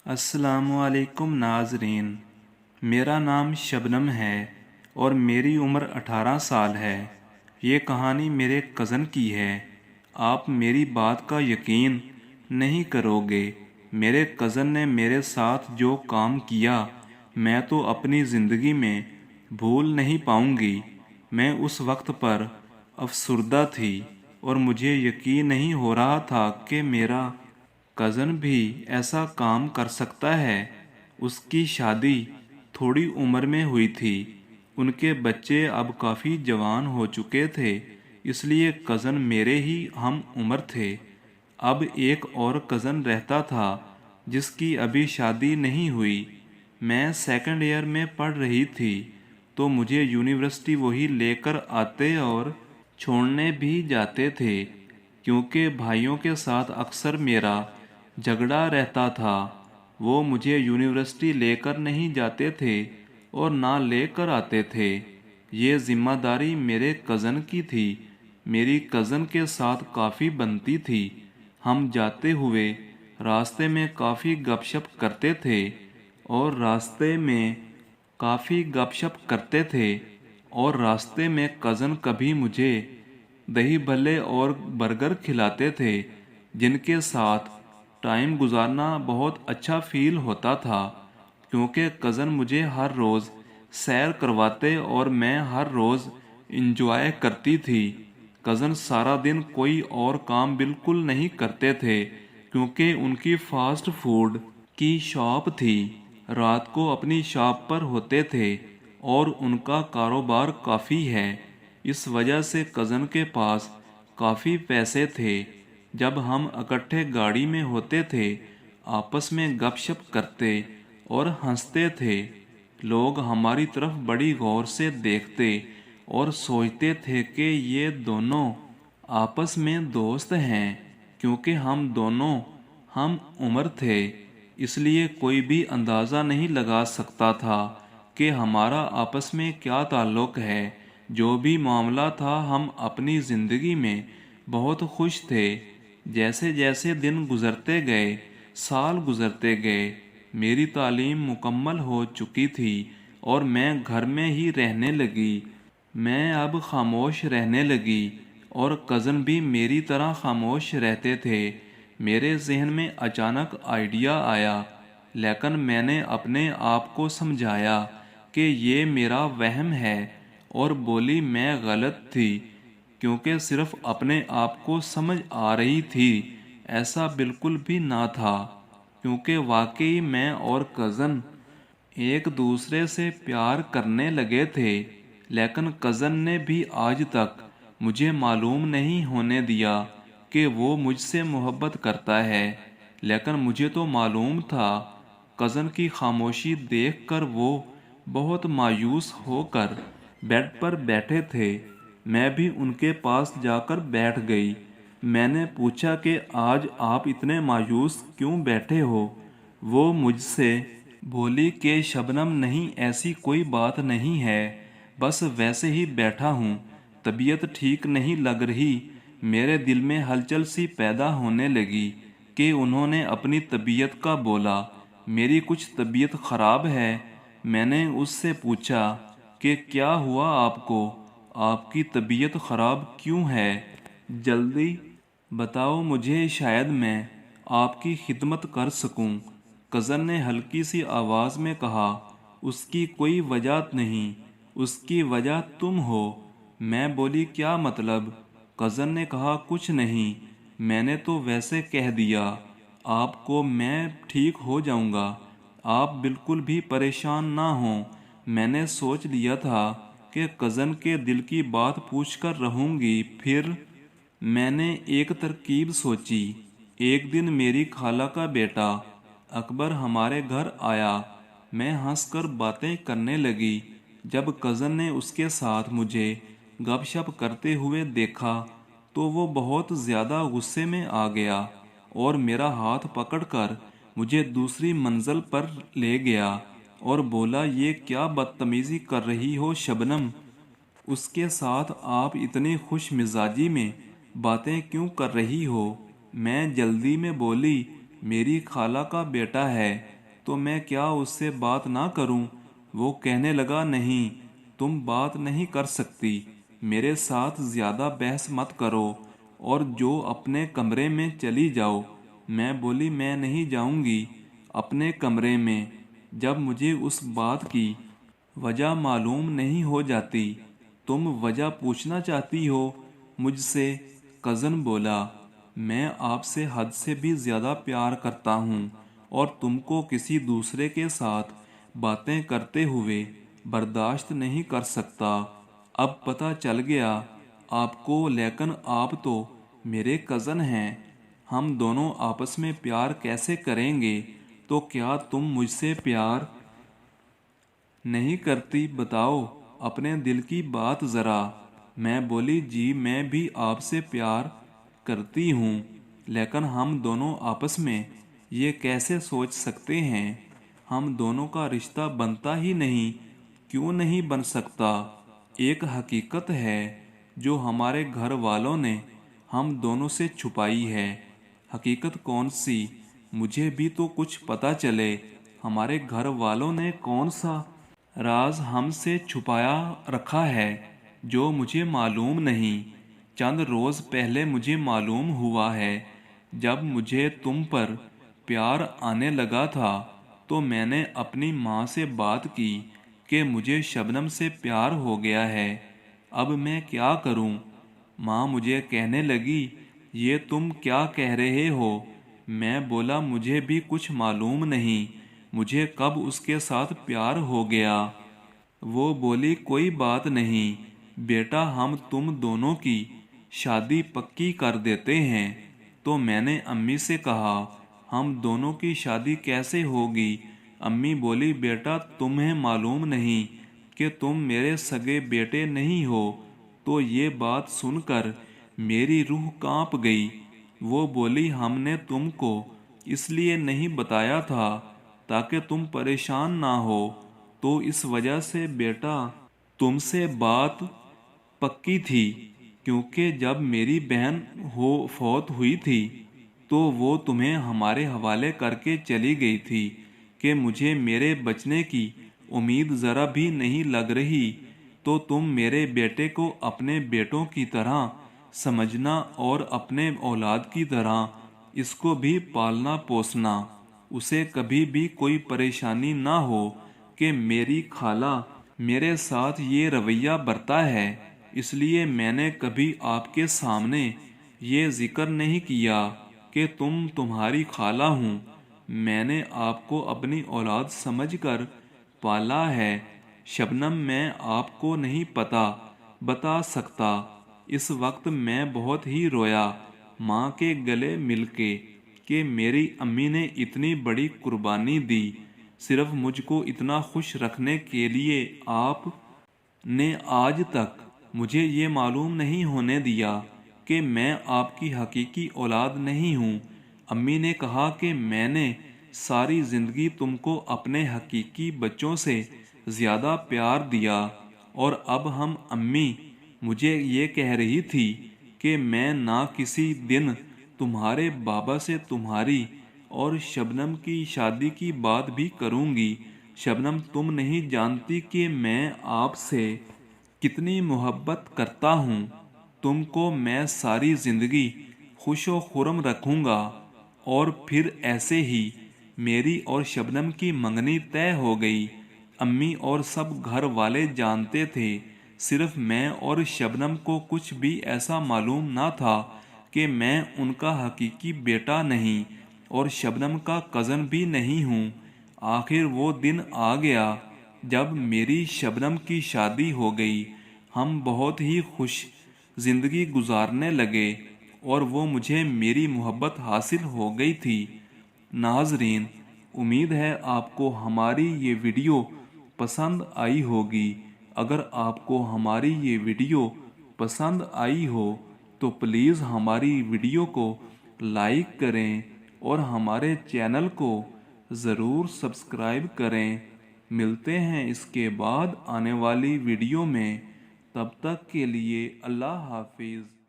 अस्सलामु अलैकुम नाज़रीन। मेरा नाम शबनम है और मेरी उम्र 18 साल है। ये कहानी मेरे कज़न की है। आप मेरी बात का यकीन नहीं करोगे। मेरे कज़न ने मेरे साथ जो काम किया मैं तो अपनी ज़िंदगी में भूल नहीं पाऊंगी। मैं उस वक्त पर अफसुर्दा थी और मुझे यकीन नहीं हो रहा था कि मेरा कज़न भी ऐसा काम कर सकता है। उसकी शादी थोड़ी उम्र में हुई थी। उनके बच्चे अब काफ़ी जवान हो चुके थे, इसलिए कज़न मेरे ही हम उम्र थे। अब एक और कज़न रहता था जिसकी अभी शादी नहीं हुई। मैं सेकंड ईयर में पढ़ रही थी तो मुझे यूनिवर्सिटी वही लेकर आते और छोड़ने भी जाते थे। क्योंकि भाइयों के साथ अक्सर मेरा झगड़ा रहता था, वो मुझे यूनिवर्सिटी लेकर नहीं जाते थे और ना लेकर आते थे। ये जिम्मेदारी मेरे कज़न की थी। मेरी कज़न के साथ काफ़ी बनती थी। हम जाते हुए रास्ते में काफ़ी गपशप करते थे और रास्ते में काफ़ी गपशप करते थे और रास्ते में कज़न कभी मुझे दही भल्ले और बर्गर खिलाते थे, जिनके साथ टाइम गुजारना बहुत अच्छा फील होता था। क्योंकि कज़न मुझे हर रोज़ सैर करवाते और मैं हर रोज़ इंजॉय करती थी। कज़न सारा दिन कोई और काम बिल्कुल नहीं करते थे क्योंकि उनकी फास्ट फूड की शॉप थी। रात को अपनी शॉप पर होते थे और उनका कारोबार काफ़ी है। इस वजह से कज़न के पास काफ़ी पैसे थे। जब हम इकट्ठे गाड़ी में होते थे, आपस में गपशप करते और हंसते थे। लोग हमारी तरफ बड़ी गौर से देखते और सोचते थे कि ये दोनों आपस में दोस्त हैं। क्योंकि हम दोनों हम उम्र थे, इसलिए कोई भी अंदाज़ा नहीं लगा सकता था कि हमारा आपस में क्या ताल्लुक़ है। जो भी मामला था, हम अपनी ज़िंदगी में बहुत खुश थे। जैसे जैसे दिन गुज़रते गए, साल गुज़रते गए, मेरी तालीम मुकम्मल हो चुकी थी और मैं घर में ही रहने लगी। मैं अब खामोश रहने लगी और कज़न भी मेरी तरह खामोश रहते थे। मेरे जहन में अचानक आइडिया आया, लेकिन मैंने अपने आप को समझाया कि ये मेरा वहम है और बोली मैं गलत थी क्योंकि सिर्फ अपने आप को समझ आ रही थी। ऐसा बिल्कुल भी ना था, क्योंकि वाकई मैं और कज़न एक दूसरे से प्यार करने लगे थे। लेकिन कज़न ने भी आज तक मुझे मालूम नहीं होने दिया कि वो मुझसे मोहब्बत करता है। लेकिन मुझे तो मालूम था। कज़न की खामोशी देखकर वो बहुत मायूस होकर बेड पर बैठे थे। मैं भी उनके पास जाकर बैठ गई। मैंने पूछा कि आज आप इतने मायूस क्यों बैठे हो? वो मुझसे बोली कि शबनम नहीं, ऐसी कोई बात नहीं है, बस वैसे ही बैठा हूँ। तबीयत ठीक नहीं लग रही। मेरे दिल में हलचल सी पैदा होने लगी कि उन्होंने अपनी तबीयत का बोला। मेरी कुछ तबीयत ख़राब है। मैंने उससे पूछा कि क्या हुआ आपको? आपकी तबीयत ख़राब क्यों है? जल्दी बताओ मुझे, शायद मैं आपकी खिदमत कर सकूं। कज़न ने हल्की सी आवाज़ में कहा, उसकी कोई वजह नहीं, उसकी वजह तुम हो। मैं बोली क्या मतलब? कज़न ने कहा कुछ नहीं, मैंने तो वैसे कह दिया आपको, मैं ठीक हो जाऊंगा, आप बिल्कुल भी परेशान ना हो। मैंने सोच लिया था कि कज़न के दिल की बात पूछकर रहूंगी। फिर मैंने एक तरकीब सोची। एक दिन मेरी खाला का बेटा अकबर हमारे घर आया। मैं हंसकर बातें करने लगी। जब कज़न ने उसके साथ मुझे गपशप करते हुए देखा तो वो बहुत ज़्यादा गुस्से में आ गया और मेरा हाथ पकड़कर मुझे दूसरी मंजिल पर ले गया और बोला, ये क्या बदतमीज़ी कर रही हो शबनम? उसके साथ आप इतनी खुश मिजाजी में बातें क्यों कर रही हो? मैं जल्दी में बोली, میری خالہ کا بیٹا ہے تو میں کیا اس سے بات نہ کروں؟ وہ کہنے لگا نہیں، تم بات نہیں کر سکتی، میرے ساتھ زیادہ بحث مت کرو اور جو اپنے کمرے میں چلی جاؤ۔ میں بولی میں نہیں جاؤں گی اپنے کمرے میں جب مجھے اس بات کی وجہ معلوم نہیں ہو جاتی۔ تم وجہ پوچھنا چاہتی ہو مجھ سے؟ کزن بولا، میں آپ سے حد سے بھی زیادہ پیار کرتا ہوں اور تم کو کسی دوسرے کے ساتھ باتیں کرتے ہوئے برداشت نہیں کر سکتا۔ اب پتہ چل گیا آپ کو، لیکن آپ تو میرے کزن ہیں، ہم دونوں آپس میں پیار کیسے کریں گے؟ تو کیا تم مجھ سے پیار نہیں کرتی؟ بتاؤ اپنے دل کی بات ذرا۔ میں بولی جی میں بھی آپ سے پیار کرتی ہوں، لیکن ہم دونوں آپس میں یہ کیسے سوچ سکتے ہیں؟ ہم دونوں کا رشتہ بنتا ہی نہیں۔ کیوں نہیں بن سکتا؟ ایک حقیقت ہے جو ہمارے گھر والوں نے ہم دونوں سے چھپائی ہے۔ حقیقت کون سی؟ مجھے بھی تو کچھ پتہ چلے۔ ہمارے گھر والوں نے کون سا راز ہم سے چھپایا رکھا ہے جو مجھے معلوم نہیں؟ چند روز پہلے مجھے معلوم ہوا ہے۔ جب مجھے تم پر پیار آنے لگا تھا تو میں نے اپنی ماں سے بات کی کہ مجھے شبنم سے پیار ہو گیا ہے، اب میں کیا کروں؟ ماں مجھے کہنے لگی یہ تم کیا کہہ رہے ہو؟ میں بولا مجھے بھی کچھ معلوم نہیں، مجھے کب اس کے ساتھ پیار ہو گیا۔ وہ بولی کوئی بات نہیں بیٹا، ہم تم دونوں کی شادی پکی کر دیتے ہیں۔ تو میں نے امی سے کہا ہم دونوں کی شادی کیسے ہوگی؟ امی بولی بیٹا تمہیں معلوم نہیں کہ تم میرے سگے بیٹے نہیں ہو۔ تو یہ بات سن کر میری روح کانپ گئی۔ وہ بولی ہم نے تم کو اس لیے نہیں بتایا تھا تاکہ تم پریشان نہ ہو، تو اس وجہ سے بیٹا تم سے بات پکی تھی، کیونکہ جب میری بہن فوت ہوئی تھی تو وہ تمہیں ہمارے حوالے کر کے چلی گئی تھی کہ مجھے میرے بچنے کی امید ذرا بھی نہیں لگ رہی، تو تم میرے بیٹے کو اپنے بیٹوں کی طرح سمجھنا اور اپنے اولاد کی طرح اس کو بھی پالنا پوسنا، اسے کبھی بھی کوئی پریشانی نہ ہو کہ میری خالہ میرے ساتھ یہ رویہ برتا ہے۔ اس لیے میں نے کبھی آپ کے سامنے یہ ذکر نہیں کیا کہ تمہاری خالہ ہوں، میں نے آپ کو اپنی اولاد سمجھ کر پالا ہے۔ شبنم میں آپ کو نہیں بتا سکتا، اس وقت میں بہت ہی رویا ماں کے گلے مل کے کہ میری امی نے اتنی بڑی قربانی دی صرف مجھ کو اتنا خوش رکھنے کے لیے۔ آپ نے آج تک مجھے یہ معلوم نہیں ہونے دیا کہ میں آپ کی حقیقی اولاد نہیں ہوں۔ امی نے کہا کہ میں نے ساری زندگی تم کو اپنے حقیقی بچوں سے زیادہ پیار دیا، اور اب امی مجھے یہ کہہ رہی تھی کہ میں نہ کسی دن تمہارے بابا سے تمہاری اور شبنم کی شادی کی بات بھی کروں گی۔ شبنم تم نہیں جانتی کہ میں آپ سے کتنی محبت کرتا ہوں، تم کو میں ساری زندگی خوش و خرم رکھوں گا۔ اور پھر ایسے ہی میری اور شبنم کی منگنی طے ہو گئی۔ امی اور سب گھر والے جانتے تھے، صرف میں اور شبنم کو کچھ بھی ایسا معلوم نہ تھا کہ میں ان کا حقیقی بیٹا نہیں اور شبنم کا کزن بھی نہیں ہوں۔ آخر وہ دن آ گیا جب میری شبنم کی شادی ہو گئی، ہم بہت ہی خوش زندگی گزارنے لگے اور وہ مجھے میری محبت حاصل ہو گئی تھی۔ ناظرین، امید ہے آپ کو ہماری یہ ویڈیو پسند آئی ہوگی۔ اگر آپ کو ہماری یہ ویڈیو پسند آئی ہو تو پلیز ہماری ویڈیو کو لائک کریں اور ہمارے چینل کو ضرور سبسکرائب کریں۔ ملتے ہیں اس کے بعد آنے والی ویڈیو میں، تب تک کے لیے اللہ حافظ۔